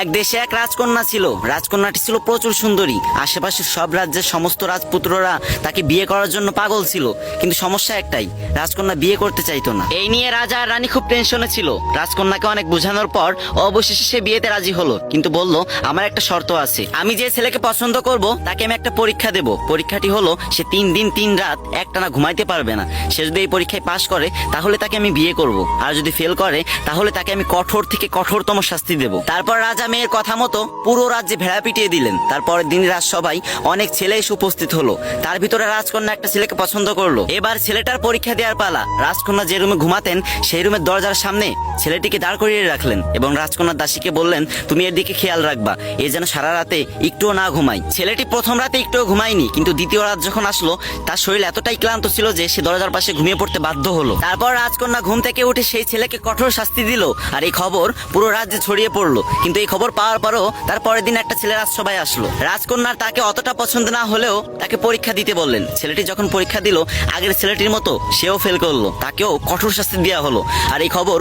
এক দেশে এক রাজকন্যা ছিল। রাজকন্যাটি ছিল প্রচুর সুন্দরী। আশেপাশের সব রাজ্যের সমস্ত রাজপুত্ররা তাকে বিয়ে করার জন্য পাগল ছিল, কিন্তু সমস্যা একটাই, রাজকন্যা বিয়ে করতে চাইতো না। এই নিয়ে রাজা আর রানী খুব টেনশনে ছিল। রাজকন্যাকে অনেক বোঝানোর পর অবশেষে সে বিয়েতে রাজি হলো, কিন্তু বলল আমার একটা শর্ত আছে। আমি যে ছেলেকে পছন্দ করব তাকে আমি একটা পরীক্ষা দেব। পরীক্ষাটি হলো সে 3 দিন 3 রাত একটানা ঘুমাইতে পারবে না। সে যদি এই পরীক্ষায় পাশ করে তাহলে তাকে আমি বিয়ে করব, আর যদি ফেল করে তাহলে তাকে আমি কঠোর থেকে কঠোরতম শাস্তি দেব। তারপর রাজা মেয়ের কথা মতো পুরো রাজ্যে ভেড়া পিটিয়ে দিলেন। তারপরের দিন রাজসভায় অনেক ছেলে এসে উপস্থিত হলো। তার ভিতরে রাজকন্যা একটা ছেলেকে পছন্দ করলো। এবার ছেলেটার পরীক্ষা দেওয়ার পালা। রাজকন্যা যে রুমে ঘুমাতেন সেই রুমের দরজার সামনে ছেলেটিকে দাঁড় করিয়ে রাখলেন এবং রাজকন্যার দাসীকে বললেন, তুমি এর দিকে খেয়াল রাখবা, এ যেন সারা রাতে একটুও না ঘুমায়। ছেলেটি প্রথম রাতে একটুও ঘুমায়নি, কিন্তু দ্বিতীয় রাত যখন আসলো তার শরীর এতটাই ক্লান্ত ছিল যে সে দরজার পাশে ঘুমিয়ে পড়তে বাধ্য হলো। তারপর রাজকন্যা ঘুম থেকে উঠে সেই ছেলেকে কঠোর শাস্তি দিল, আর এই খবর পুরো রাজ্যে ছড়িয়ে পড়লো। কিন্তু এই খবর পাওয়ার পরও তার পরের দিন একটা ছেলে রাজসভায় আসলো। রাজকন্যার তাকে অতটা পছন্দ না হলেও তাকে পরীক্ষা দিতে বললেন। ছেলেটি যখন পরীক্ষা দিল আগের ছেলেটির মতো সেও ফেল করলো, তাকেও কঠোর শাস্তি দেওয়া হলো। আর এই খবর